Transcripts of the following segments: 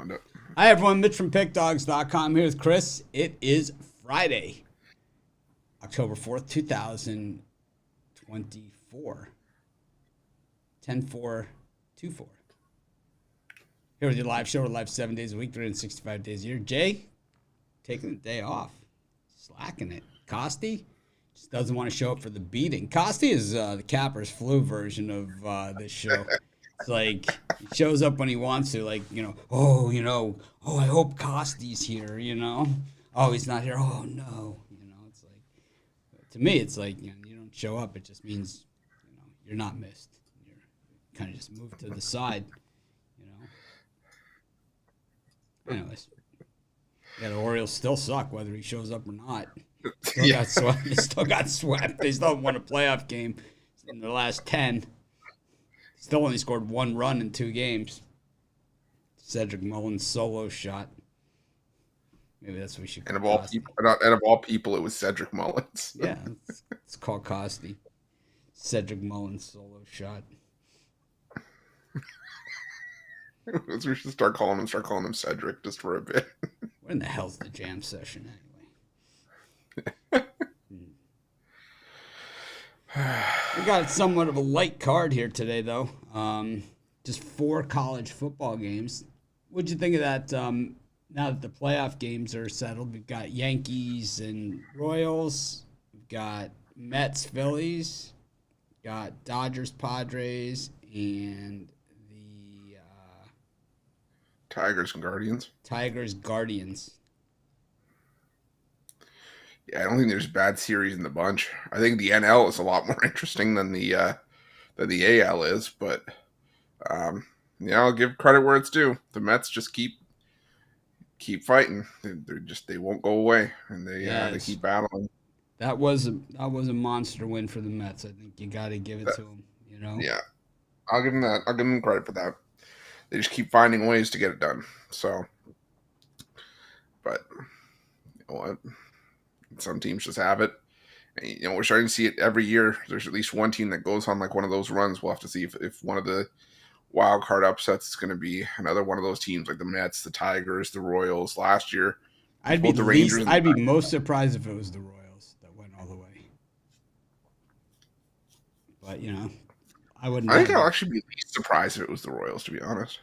found it. Hi, everyone. Mitch from PickDogs.com here with Chris. It is Friday, October 4th, 2024. 10-4-2-4. Here with your live show. We're live 7 days a week, 365 days a year. Jay, taking the day off. Slacking it. Costi just doesn't want to show up for the beating. Costi is the Capper's flu version of this show. It's like he shows up when he wants to, like, I hope Costi's here, Oh, he's not here. Oh, no. It's like, to me, it's like, you don't show up. It just means, you're not missed. You're kind of just moved to the side, Anyways, yeah, the Orioles still suck whether he shows up or not. Got swept. They still got swept. They still haven't won a playoff game in their last 10. Still only scored 1 run in 2 games. Cedric Mullins' solo shot. Maybe that's what we should call And of all people, it was Cedric Mullins. Yeah, it's called Costi. Cedric Mullins' solo shot. We should start calling him Cedric just for a bit. What in the hell's the jam session anyway? We got somewhat of a light card here today, though. Just 4 college football games. What'd you think of that? Now that the playoff games are settled, we've got Yankees and Royals. We've got Mets, Phillies. Got Dodgers, Padres, and the Tigers and Guardians. Guardians. Yeah, I don't think there's a bad series in the bunch. I think the NL is a lot more interesting than the AL is, but I'll give credit where it's due. The Mets just keep fighting. They won't go away, and they keep battling. That was a monster win for the Mets. I think you got to give it to them. Yeah, I'll give them that. I'll give them credit for that. They just keep finding ways to get it done. So, but you know what? Some teams just have it. And, we're starting to see it every year. There's at least one team that goes on like one of those runs. We'll have to see if one of the wild card upsets is going to be another one of those teams like the Mets, the Tigers, the Royals. Last year, I'd be most surprised if it was the Royals that went all the way. But I wouldn't. I think I'll actually be least surprised if it was the Royals, to be honest.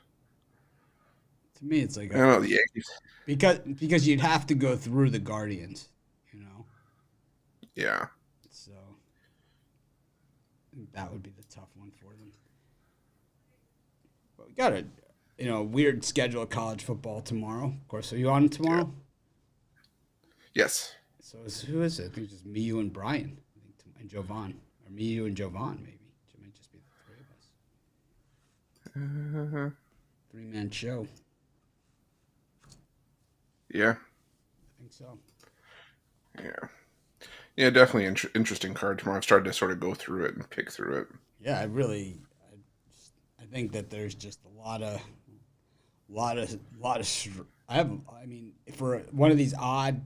To me, it's like I don't know the Yankees because you'd have to go through the Guardians. Yeah. So I think that would be the tough one for them. But we got a weird schedule of college football tomorrow. Of course, are you on tomorrow? Yeah. Yes. So who is it? I think it's just me, you, and Brian. And Jovan. Or me, you, and Jovan, maybe. It might just be the 3 of us. 3-man show. Yeah. I think so. Yeah. Yeah, definitely interesting card tomorrow. I've started to sort of go through it and pick through it. Yeah, I think that there's just a lot of. For one of these odd,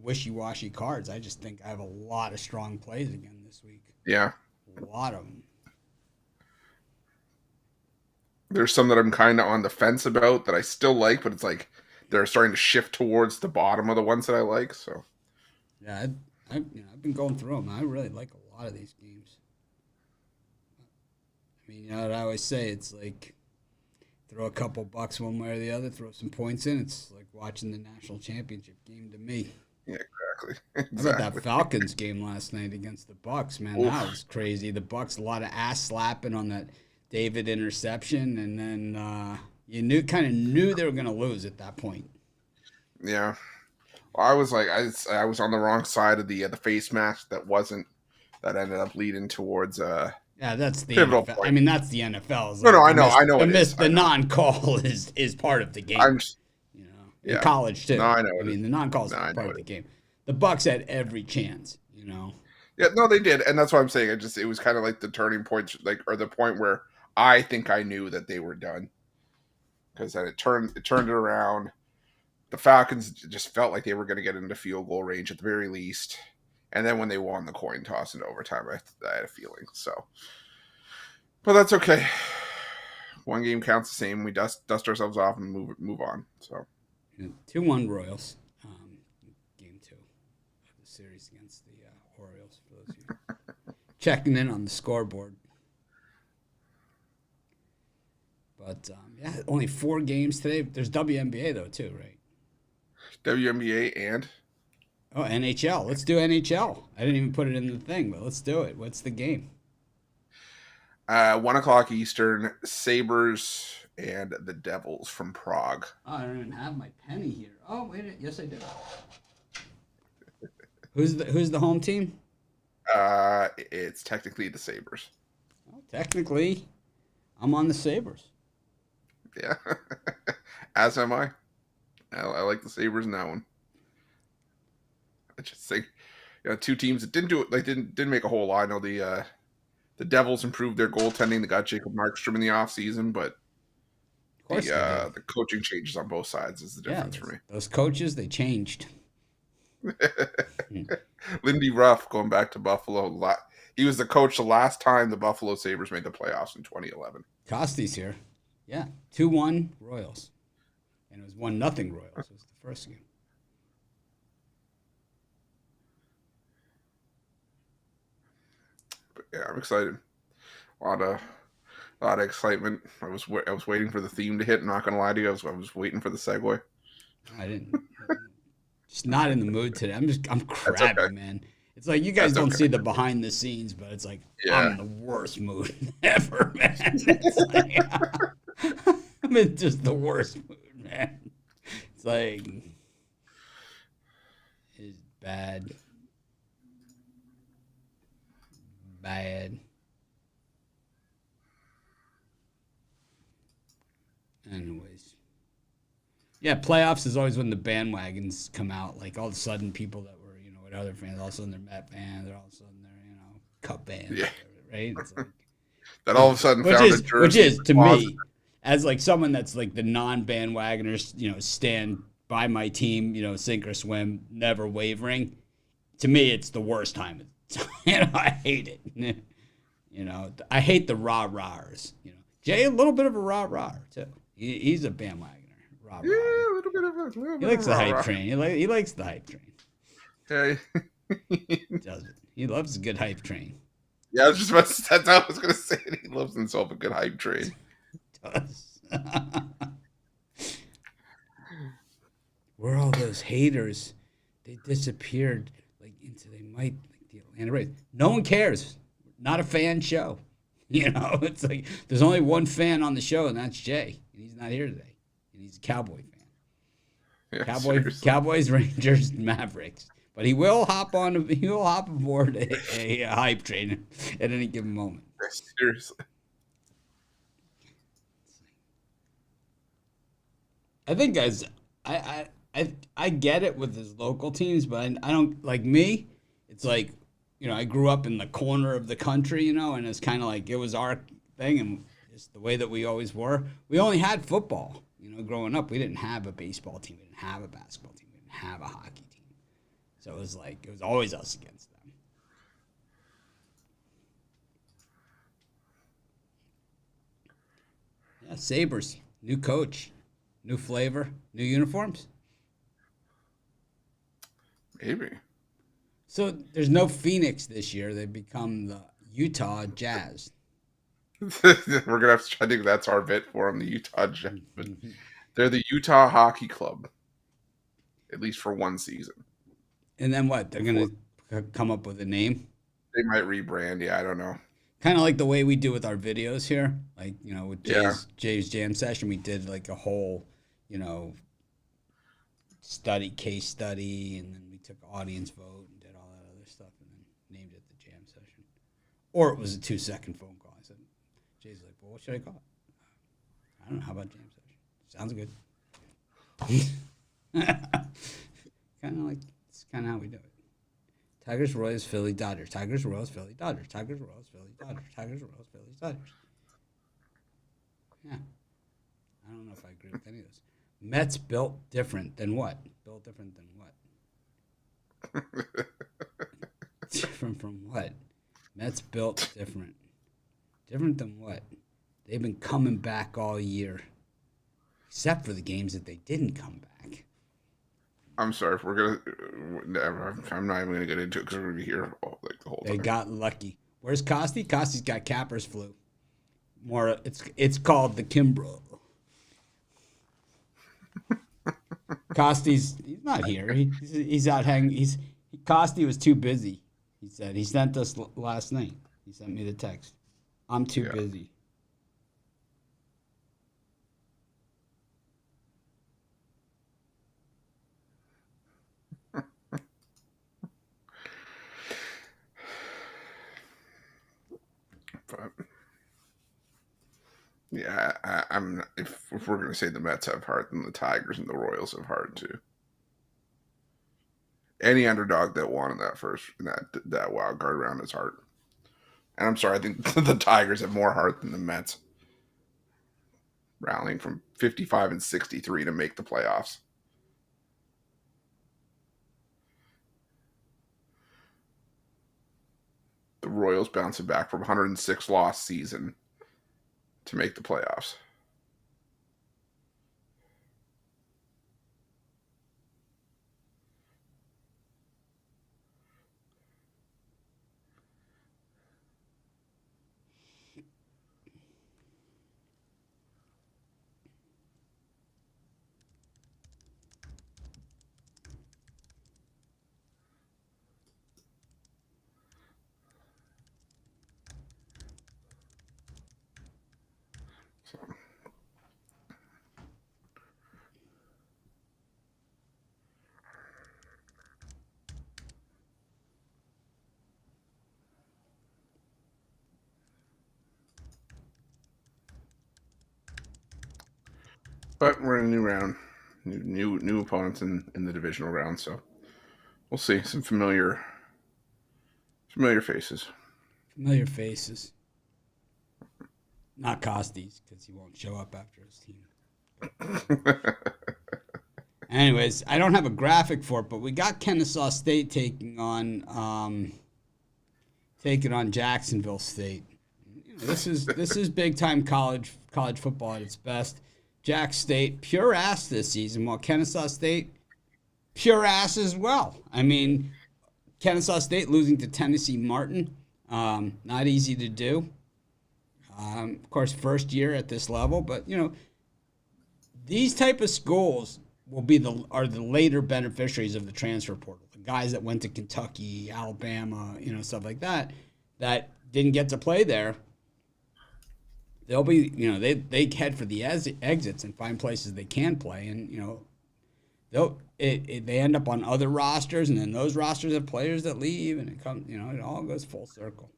wishy-washy cards, I just think I have a lot of strong plays again this week. Yeah, a lot of them. There's some that I'm kind of on the fence about that I still like, but it's like they're starting to shift towards the bottom of the ones that I like. So yeah. I've been going through them. I really like a lot of these games. I mean, what I always say, it's like throw a couple bucks one way or the other, throw some points in. It's like watching the national championship game to me. Yeah, exactly. How about that Falcons game last night against the Bucks, man? Oof. That was crazy. The Bucks, a lot of ass slapping on that David interception, and then you knew they were going to lose at that point. Yeah. I was like, I was on the wrong side of the face mask that ended up leading towards yeah, that's the pivotal NFL. point. I mean, that's the NFL. No, I know. The non-call is part of the game. In college too. No, I know. The non-call is part of the game. The Bucks had every chance. Yeah, no, they did, and that's what I'm saying. It was kind of like the turning point, or the point where I think I knew that they were done, because then it turned it around. The Falcons just felt like they were going to get into field goal range at the very least. And then when they won the coin toss in overtime, I had a feeling. So, but that's okay. one game counts the same. We dust ourselves off and move on. So 2-1 Royals. Game 2 of the series against the Orioles. For those of you checking in on the scoreboard. But yeah, only 4 games today. There's WNBA though too, right? WNBA and NHL. Let's do NHL. I didn't even put it in the thing, but let's do it. What's the game? 1:00 Eastern. Sabres and the Devils from Prague. Oh, I don't even have my penny here. Oh, wait. Yes, I do. Who's the home team? It's technically the Sabres. Well, technically, I'm on the Sabres. Yeah, as am I. I like the Sabres in that one. I just think, 2 teams that didn't do it. They didn't make a whole lot. I know the Devils improved their goaltending. They got Jacob Markstrom in the offseason, but the coaching changes on both sides is the difference for me. Those coaches, they changed. Lindy Ruff going back to Buffalo. He was the coach the last time the Buffalo Sabres made the playoffs in 2011. Costy's here. Yeah, 2-1 Royals. And it was 1-0 Royals. It was the first game. But yeah, I'm excited. A lot of excitement. I was waiting for the theme to hit. I'm not gonna lie to you. I was waiting for the segue. I didn't. Just not in the mood today. I'm crabby, okay, man. It's like you guys don't see the behind the scenes, but it's like I'm in the worst mood ever, man. It's like, I'm in just the worst mood, man. It's like it's bad. Anyways. Yeah, playoffs is always when the bandwagons come out. Like all of a sudden, people that were, with other fans, all of a sudden they're Met fans, they're all of a sudden they're, Cup fans, right? It's like, that all of a sudden which is to me, as like someone that's like the non-bandwagoners, stand by my team, sink or swim, never wavering. To me, it's the worst time. I hate it. I hate the rah-rahs. Jay, a little bit of a rah-rah too. He's a bandwagoner. Rah-rah. Yeah, a little bit of a. He likes the hype train. He likes the hype train. Hey. Does it? He loves a good hype train. Yeah, I was just about to. That's what I was going to say. He loves himself a good hype train. Does. Where are all those haters? They disappeared into the Atlanta Braves. No one cares. Not a fan show. It's like there's only one fan on the show, and that's Jay, and he's not here today. And he's a Cowboy fan. Yeah, Cowboys, Rangers, Mavericks. But he will hop aboard a hype train at any given moment. Seriously. I think, guys, I get it with his local teams, but I don't, like me, it's like, I grew up in the corner of the country, and it's kind of like it was our thing, and just the way that we always were. We only had football, growing up. We didn't have a baseball team. We didn't have a basketball team. We didn't have a hockey team. So it was always us against them. Yeah, Sabres, new coach, new flavor, new uniforms. Maybe. So there's no Phoenix this year. They've become the Utah Jazz. We're gonna have to. I think that's our bit for them, the Utah Jazz. But they're the Utah Hockey Club, at least for one season. And then what? They're gonna come up with a name. They might rebrand. Yeah, I don't know. Kind of like the way we do with our videos here, like with Jay's Jam Session, we did like a whole, case study, and then we took audience vote and did all that other stuff, and then named it the Jam Session. Or it was a 2-second phone call. I said, Jay's like, well, what should I call it? I don't know. How about Jam Session? Sounds good. It's kind of how we do it. Tigers, Royals, Philly, Dodgers. Tigers, Royals, Philly, Dodgers. Tigers, Royals, Philly, Dodgers. Tigers, Royals, Philly, Dodgers. Yeah. I don't know if I agree with any of those. Mets built different than what? Built different than what? Different from what? Mets built different. Different than what? They've been coming back all year, except for the games that they didn't come back. I'm sorry if we're gonna. I'm not even gonna get into it because we're gonna be here like the whole They time. got lucky. Where's Costi? Costi's got Capper's flu. More, it's called the Kimbrough. Costi's he's not here. He's out hanging. Costi was too busy. He said he sent us last night. He sent me the text. I'm too busy. But yeah, I'm. If we're gonna say the Mets have heart, then the Tigers and the Royals have heart too. Any underdog that won in that wild card round is heart. And I'm sorry, I think the Tigers have more heart than the Mets, rallying from 55 and 63 to make the playoffs. The Royals bouncing back from 106 loss season to make the playoffs. So. But we're in a new round, new opponents in the divisional round, so we'll see some familiar faces. Familiar faces. Not Costi's, because he won't show up after his team. Anyways, I don't have a graphic for it, but we got Kennesaw State taking on Jacksonville State. This is big time college football at its best. Jack State pure ass this season, while Kennesaw State pure ass as well. I mean, Kennesaw State losing to Tennessee Martin, not easy to do. Of course, first year at this level, but these type of schools are the later beneficiaries of the transfer portal. The guys that went to Kentucky, Alabama, stuff like that didn't get to play there. They'll be, they head for the exits and find places they can play, and they end up on other rosters, and then those rosters have players that leave, and it all goes full circle.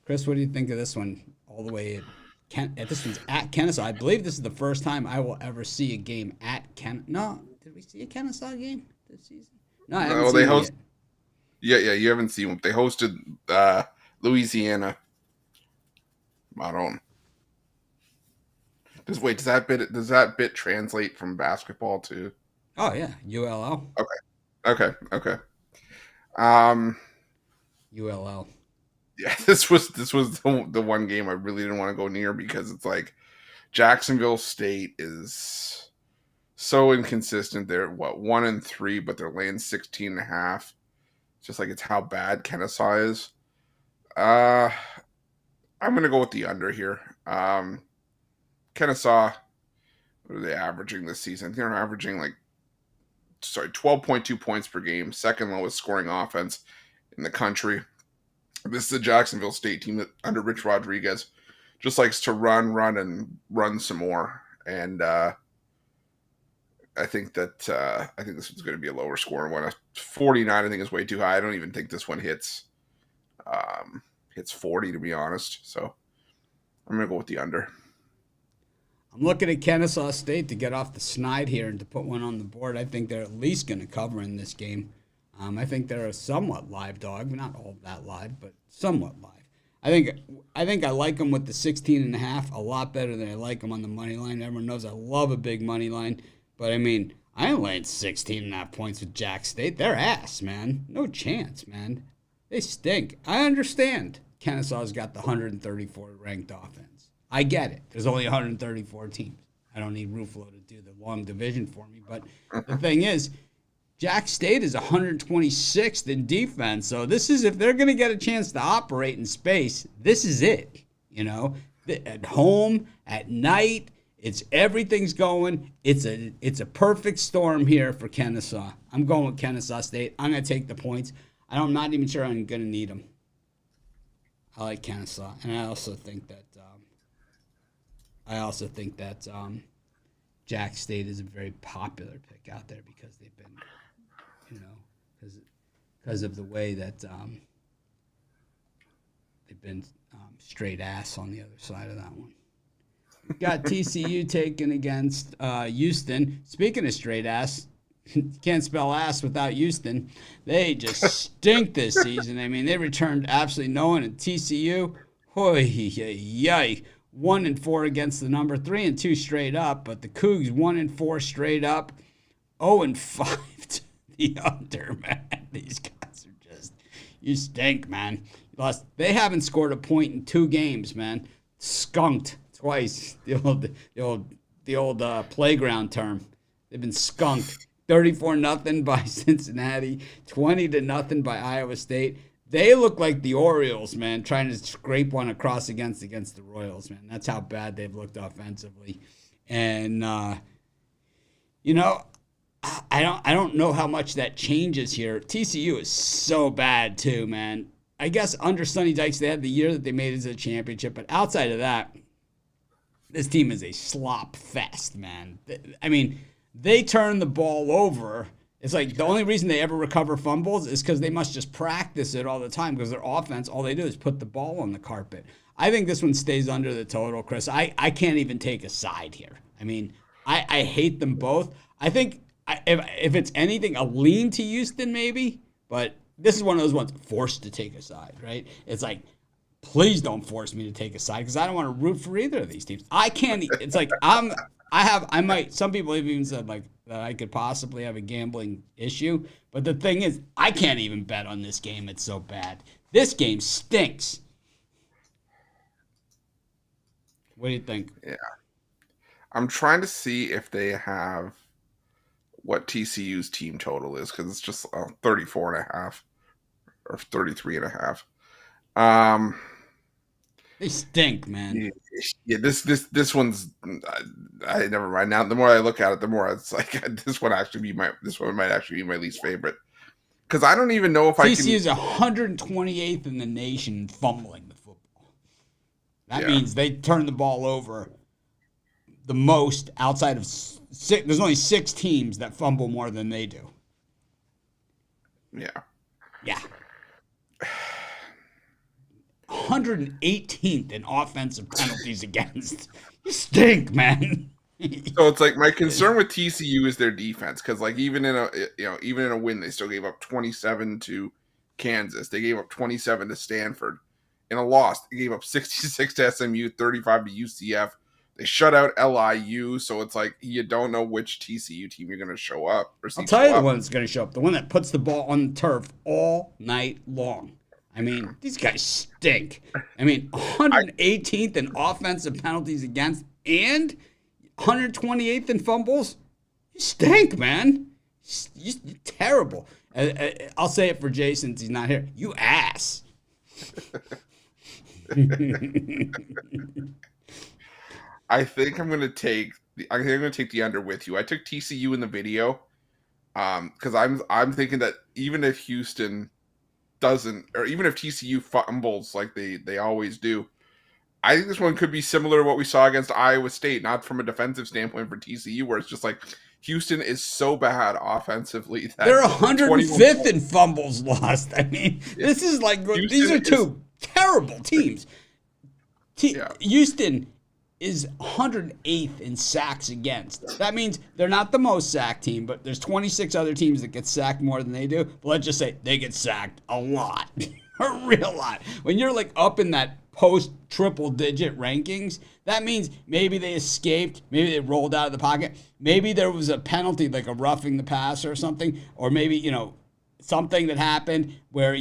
Chris, what do you think of this one? All the way this one's at Kennesaw. I believe this is the first time I will ever see a game at No, did we see a Kennesaw game this season? No, I haven't seen it yet. Yeah, you haven't seen them. They hosted Louisiana. I don't. Does that bit translate from basketball to? Oh yeah, ULL. Okay. ULL. Yeah, this was the one game I really didn't want to go near because it's like Jacksonville State is so inconsistent. They're 1-3, but they're laying 16.5. Just like it's how bad Kennesaw is. I'm gonna go with the under here. Kennesaw, what are they averaging this season? They're averaging 12.2 points per game, second lowest scoring offense in the country. This is a Jacksonville State team that under Rich Rodriguez just likes to run some more. And I think this one's going to be a lower scoring one. 49, I think, is way too high. I don't even think this one hits 40, to be honest. So I'm going to go with the under. I'm looking at Kennesaw State to get off the snide here and to put one on the board. I think they're at least going to cover in this game. I think they're a somewhat live dog, not all that live, but somewhat live. I think I like them with the 16.5 a lot better than I like them on the money line. Everyone knows I love a big money line, but I mean, I ain't laying 16.5 points with Jack State. They're ass, man. No chance, man. They stink. I understand Kennesaw's got the 134 ranked offense. I get it. There's only 134 teams. I don't need Ruffalo to do the long division for me. But the thing is, Jack State is 126th in defense. So this is, if they're going to get a chance to operate in space, this is it. You know, at home, at night, everything's going. It's a perfect storm here for Kennesaw. I'm going with Kennesaw State. I'm going to take the points. I'm not even sure I'm going to need them. I like Kennesaw, and I also think that Jack State is a very popular pick out there because they've been, you know, because of the way that they've been straight ass on the other side of that one. Got TCU taken against Houston. Speaking of straight ass, can't spell ass without Houston. They just stink this season. I mean, they returned absolutely no one. And TCU, 1-4 against the number, 3-2 straight up. But the Cougs 1-4 straight up, 0-5 to the under. Man, these guys are just, you stink, man. They haven't scored a point in 2 games, man. Skunked twice. The old playground term. They've been skunked. 34-0 by Cincinnati, 20-0 by Iowa State. They look like the Orioles, man, trying to scrape one across against the Royals, man. That's how bad they've looked offensively. And you know, I don't know how much that changes here. TCU is so bad too, man. I guess under Sonny Dykes, they had the year that they made it to the championship, but outside of that, this team is a slop fest, man. I mean, they turn the ball over. It's like the only reason they ever recover fumbles is because they must just practice it all the time because their offense, all they do is put the ball on the carpet. I think this one stays under the total, Chris. I can't even take a side here. I mean, I hate them both. I think if it's anything, a lean to Houston maybe, but this is one of those ones forced to take a side, right? It's like, please don't force me to take a side because I don't want to root for either of these teams. I can't. It's like I might. Some people have even said like that I could possibly have a gambling issue, but the thing is, I can't even bet on this game. It's so bad. This game stinks. What do you think? Yeah, I'm trying to see if they have what TCU's team total is because it's just 34.5 or 33.5. They stink, man. Yeah, this one's. I never mind. Now, the more I look at it, the more it's like this one might actually be my least favorite because I don't even know if TCU is 128th in the nation fumbling the football. That means they turn the ball over the most outside of 6. There's only 6 teams that fumble more than they do. Yeah. Yeah. 118th in offensive penalties against. You stink, man. So it's like my concern with TCU is their defense because like even in a win they still gave up 27 to Kansas. They gave up 27 to Stanford. In a loss, they gave up 66 to SMU, 35 to UCF. They shut out LIU, so it's like you don't know which TCU team you're going to show up. I'll tell you the one that's going to show up, the one that puts the ball on the turf all night long. I mean, these guys stink. I mean, 118th in offensive penalties against and 128th in fumbles. You stink, man. You're terrible. I'll say it for Jay since he's not here. You ass. I think I'm going to take the under with you. I took TCU in the video because I'm thinking that even if Houston doesn't, or even if TCU fumbles like they always do, I think this one could be similar to what we saw against Iowa State, not from a defensive standpoint for TCU, where it's just like Houston is so bad offensively that they're 105th in fumbles lost. I mean, this is like these are two terrible teams. Houston is 108th in sacks against. That means they're not the most sacked team, but there's 26 other teams that get sacked more than they do. But let's just say they get sacked a lot, a real lot. When you're like up in that post triple digit rankings, that means maybe they escaped, maybe they rolled out of the pocket, maybe there was a penalty like a roughing the passer or something, or maybe, something that happened where,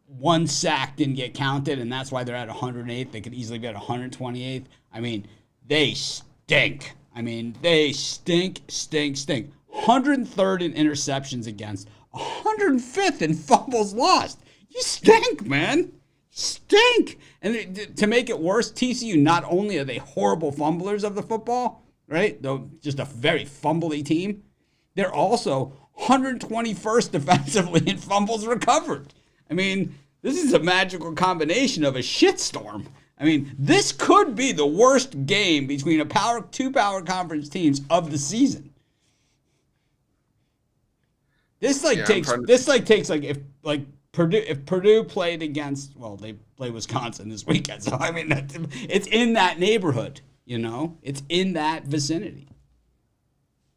one sack didn't get counted, and that's why they're at 108th. They could easily be at 128th. I mean, they stink. I mean, they stink. 103rd in interceptions against, 105th in fumbles lost. You stink, man. Stink. And to make it worse, TCU, not only are they horrible fumblers of the football, right? Though just a very fumbly team, they're also 121st defensively in fumbles recovered. I mean, this is a magical combination of a shitstorm. I mean, this could be the worst game between two power conference teams of the season. This takes if Purdue played against, well, they play Wisconsin this weekend, so I mean it's in that neighborhood, you know, it's in that vicinity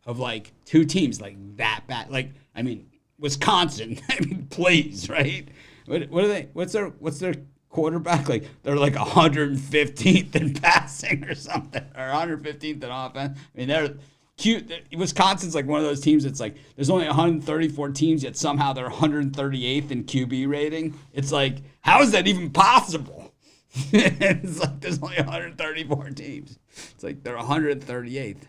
of like two teams like that bad. Like, I mean, Wisconsin, I mean, please, right? What are they? What's their quarterback? Like, they're like 115th in passing or something, or 115th in offense. I mean, they're cute. Wisconsin's like one of those teams that's like, there's only 134 teams, yet somehow they're 138th in QB rating. It's like, how is that even possible? It's like there's only 134 teams. It's like they're 138th.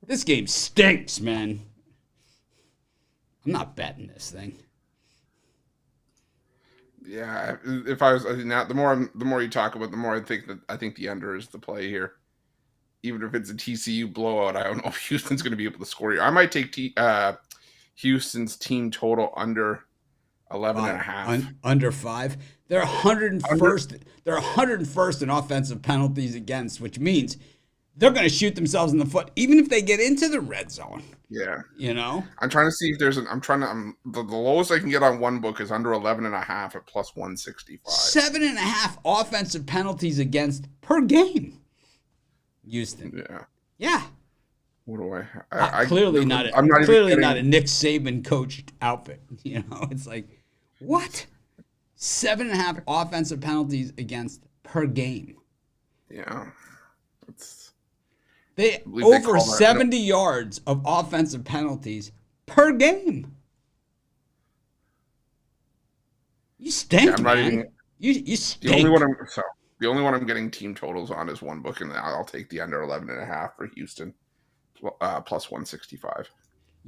This game stinks, man. I'm not betting this thing. Yeah, if I was now, the more you talk about it, the more I think the under is the play here. Even if it's a TCU blowout, I don't know if Houston's going to be able to score here. I might take Houston's team total under 11.5. Under 5. They're 101st. They're 101st in offensive penalties against, which means they're going to shoot themselves in the foot, even if they get into the red zone. Yeah. You know? I'm trying to see if there's the lowest I can get on one book is under 11.5 at plus 165. 7.5 offensive penalties against per game. Houston. Yeah. Yeah. What do I clearly not a Nick Saban coached outfit. You know, it's like, what? 7.5 offensive penalties against per game. Yeah. They over 70 yards of offensive penalties per game. You stink, man. You stink. The only one I'm getting team totals on is one book, and I'll take the under 11.5 for Houston, plus 165.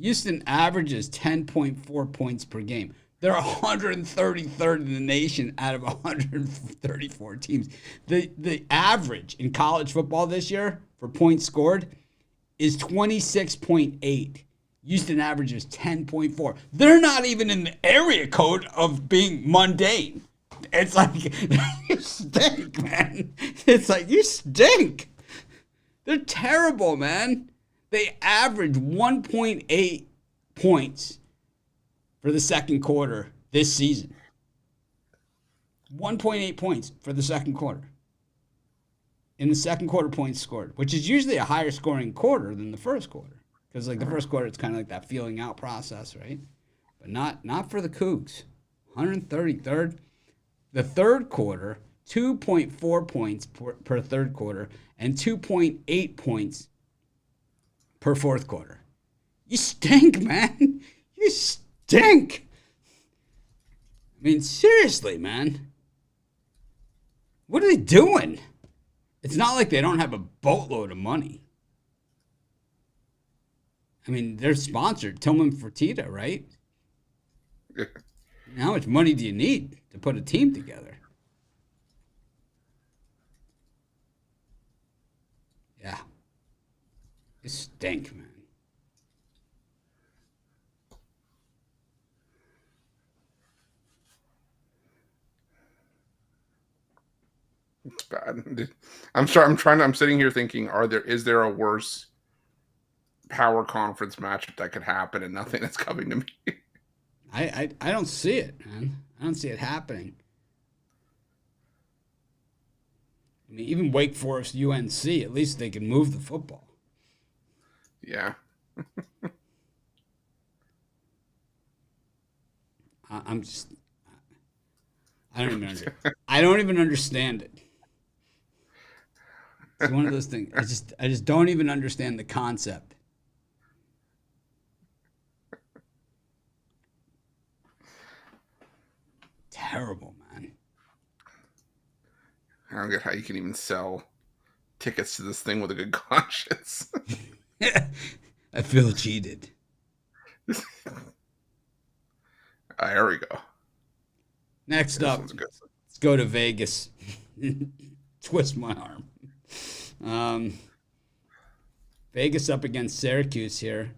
Houston averages 10.4 points per game. They're 133rd in the nation out of 134 teams. The average in college football this year for points scored is 26.8. Houston averages 10.4. They're not even in the area code of being mundane. It's like, you stink, man. It's like, you stink. They're terrible, man. They average 1.8 points for the second quarter this season. 1.8 points for the second quarter. In the second quarter, points scored, which is usually a higher scoring quarter than the first quarter. Because like the first quarter, it's kind of like that feeling out process, right? But not for the Cougs. 133rd. The third quarter, 2.4 points per third quarter and 2.8 points per fourth quarter. You stink, man. You stink. I mean, seriously, man. What are they doing? It's not like they don't have a boatload of money. I mean, they're sponsored, Tillman Fertitta, right? How much money do you need to put a team together? Yeah. You stink, man. It's bad. I'm sitting here thinking, is there a worse power conference matchup that could happen, and nothing that's coming to me? I don't see it, man. I don't see it happening. I mean, even Wake Forest, UNC, at least they can move the football. Yeah. I don't even understand it. It's one of those things. I just don't even understand the concept. terrible, man. I don't get how you can even sell tickets to this thing with a good conscience. I feel cheated. There we go. Next This up, one's good. let's go to Vegas. Twist my arm. Vegas up against Syracuse here.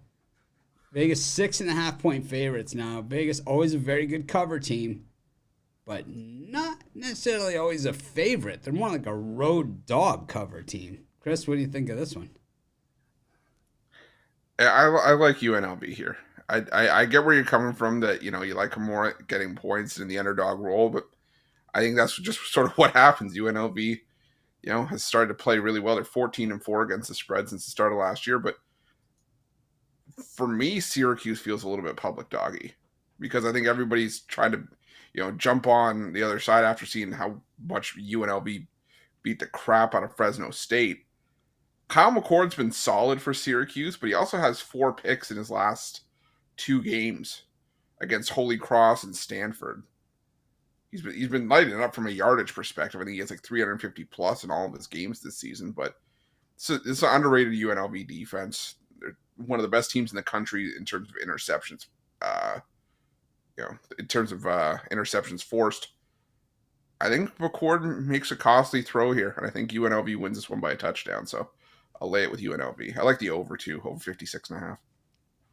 Vegas 6.5-point favorites now. Vegas always a very good cover team, but not necessarily always a favorite. They're more like a road dog cover team. Chris, what do you think of this one? I like UNLV here. I get where you're coming from, that you like them more at getting points in the underdog role, but I think that's just sort of what happens. UNLV, has started to play really well. They're 14-4 against the spread since the start of last year, but for me, Syracuse feels a little bit public doggy because I think everybody's trying to, jump on the other side after seeing how much UNLV beat the crap out of Fresno State. Kyle McCord's been solid for Syracuse, but he also has 4 picks in his last 2 games against Holy Cross and Stanford. He's been lighting it up from a yardage perspective. I think he has like 350 plus in all of his games this season, but it's an underrated UNLV defense. They're one of the best teams in the country in terms of interceptions. In terms of interceptions forced. I think McCord makes a costly throw here, and I think UNLV wins this one by a touchdown. So I'll lay it with UNLV. I like the over 56.5.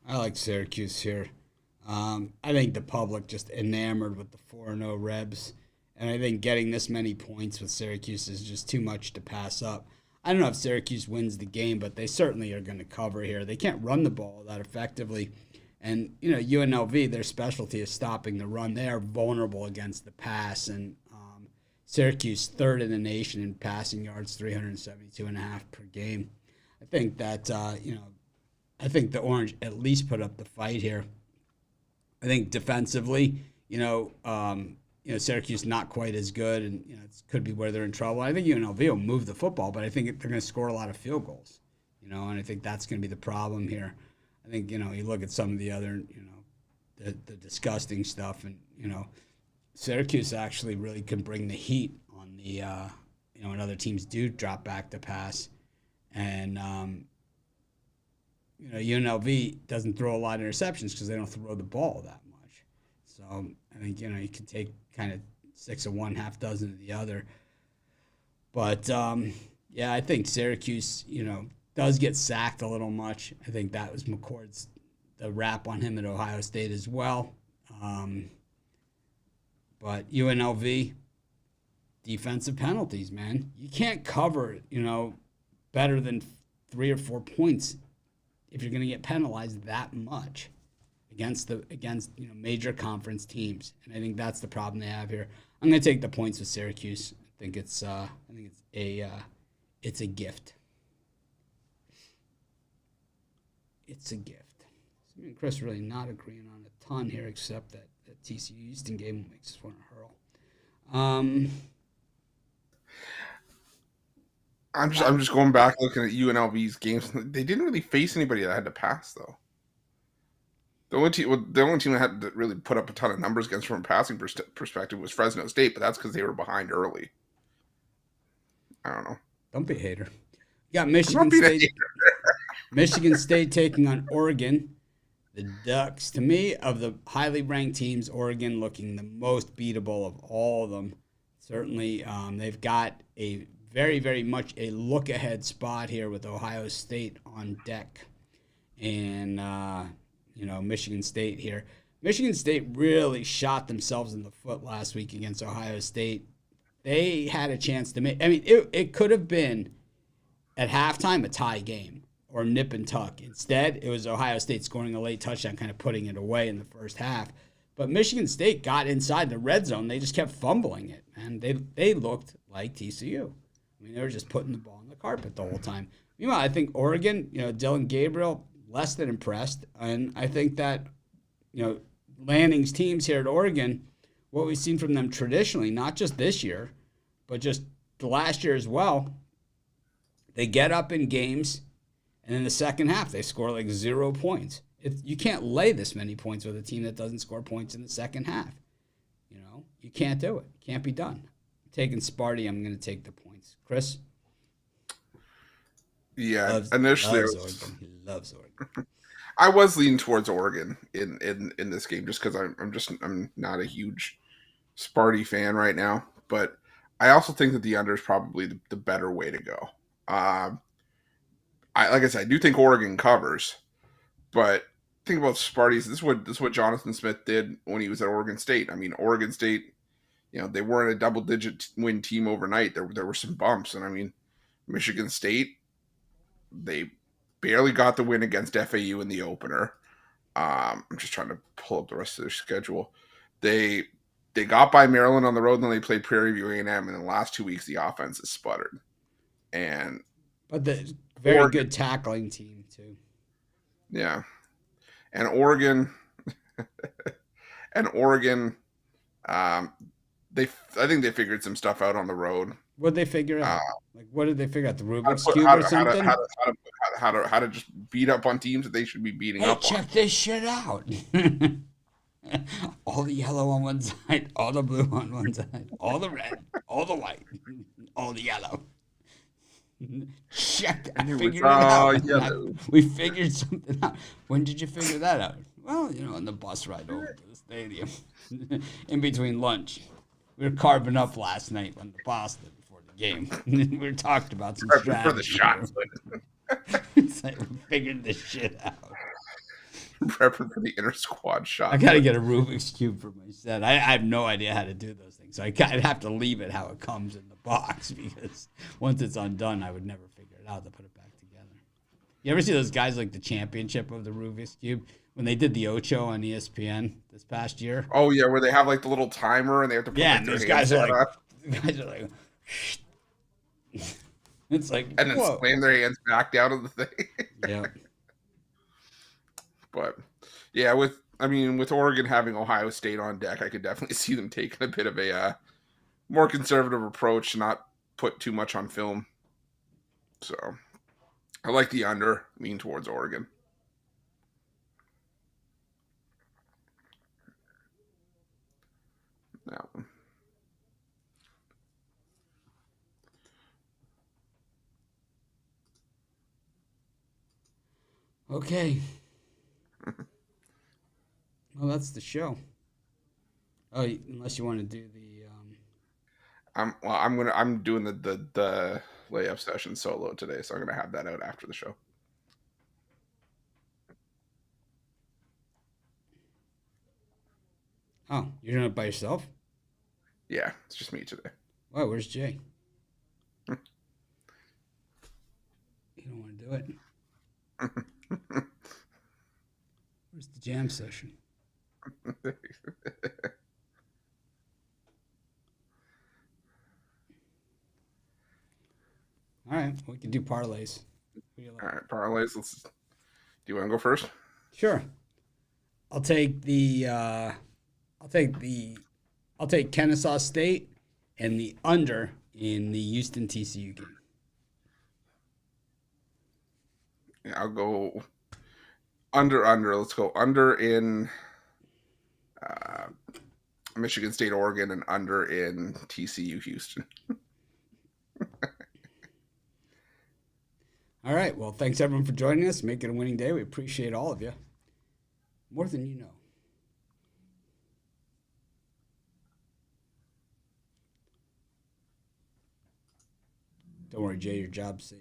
I like Syracuse here. I think the public just enamored with the 4-0 Rebs, and I think getting this many points with Syracuse is just too much to pass up. I don't know if Syracuse wins the game, but they certainly are going to cover here. They can't run the ball that effectively. And, UNLV, their specialty is stopping the run. They are vulnerable against the pass. And Syracuse, third in the nation in passing yards, 372.5 per game. I think that, I think the Orange at least put up the fight here. I think defensively, Syracuse not quite as good, and it could be where they're in trouble. I think UNLV will move the football, but I think they're going to score a lot of field goals. And I think that's going to be the problem here. I think you look at some of the other the disgusting stuff, and Syracuse actually really can bring the heat on the when other teams do drop back to pass, and UNLV doesn't throw a lot of interceptions because they don't throw the ball that much. So I think you can take kind of 6 of one, half dozen of the other. But I think Syracuse does get sacked a little much. I think that was McCord's the rap on him at Ohio State as well. But UNLV, defensive penalties, man. You can't cover, better than 3 or 4 points if you're going to get penalized that much against major conference teams. And I think that's the problem they have here. I'm going to take the points with Syracuse. I think it's a gift. It's a gift. So me and Chris really not agreeing on a ton here, except that TCU Houston game makes us want to hurl. I'm just going back looking at UNLV's games. They didn't really face anybody that had to pass, though. The only team that had to really put up a ton of numbers against from a passing perspective was Fresno State, but that's because they were behind early. I don't know. Don't be a hater. You got Michigan State. Michigan State taking on Oregon. The Ducks, to me, of the highly ranked teams, Oregon looking the most beatable of all of them. Certainly, they've got a very, very much a look-ahead spot here with Ohio State on deck. And, Michigan State here. Michigan State really shot themselves in the foot last week against Ohio State. They had a chance to make – it could have been, at halftime, a tie game or nip and tuck. Instead, it was Ohio State scoring a late touchdown, kind of putting it away in the first half. But Michigan State got inside the red zone. They just kept fumbling it, man. They looked like TCU. They were just putting the ball on the carpet the whole time. Meanwhile, I think Oregon, Dylan Gabriel, less than impressed. And I think that, Lanning's teams here at Oregon, what we've seen from them traditionally, not just this year, but just the last year as well, they get up in games, and in the second half, they score like 0 points. You can't lay this many points with a team that doesn't score points in the second half. You can't do it. Can't be done. Taking Sparty, I'm going to take the points. Chris? Yeah, initially Loves Oregon. He loves Oregon. I was leaning towards Oregon in this game just because I'm not a huge Sparty fan right now, but I also think that the under is probably the better way to go. Like I said, I do think Oregon covers, but think about Sparty's. This is what Jonathan Smith did when he was at Oregon State. I mean, Oregon State, they weren't a double-digit win team overnight. There were some bumps, and I mean, Michigan State, they barely got the win against FAU in the opener. I'm just trying to pull up the rest of their schedule. They got by Maryland on the road, and then they played Prairie View A&M, and in the last 2 weeks, the offense has sputtered. But the very Oregon, good tackling team too. Yeah, and Oregon, I think they figured some stuff out on the road. What did they figure out? What did they figure out? The Rubik's Cube or something? How to just beat up on teams that they should be beating up on. Check this shit out. All the yellow on one side, all the blue on one side, all the red, all the white, all the yellow. Check. I figured it out. We figured something out. When did you figure that out? Well, on the bus ride over to the stadium, in between lunch. We were carving up last night on the pasta before the game. We talked about some strategy. For the shots. It's like we figured this shit out. Prepping for the inter squad shot. I gotta get a Rubik's Cube for my set. I have no idea how to do those things, so I'd have to leave it how it comes in the box because once it's undone, I would never figure it out to put it back together. You ever see those guys like the championship of the Rubik's Cube when they did the Ocho on ESPN this past year? Oh yeah, where they have like the little timer and they have to put and those guys are like, it's like and then slam their hands back down of the thing. Yeah. But yeah, with Oregon having Ohio State on deck, I could definitely see them taking a bit of a more conservative approach, not put too much on film. So I like the under, lean towards Oregon. That one. Okay. Well, that's the show. Oh, unless you want to do the. I'm doing the layup session solo today, so I'm gonna have that out after the show. Oh, you're doing it by yourself? Yeah, it's just me today. Wow, where's Jay? You don't want to do it. Where's the jam session? All right, we can do parlays. All right, parlays. Do you want to go first? Sure. I'll take Kennesaw State and the under in the Houston TCU game. Yeah, I'll go under. Let's go under in Michigan State, Oregon, and under in TCU, Houston. All right. Well, thanks everyone for joining us. Make it a winning day. We appreciate all of you. More than you know. Don't worry, Jay, your job's safe.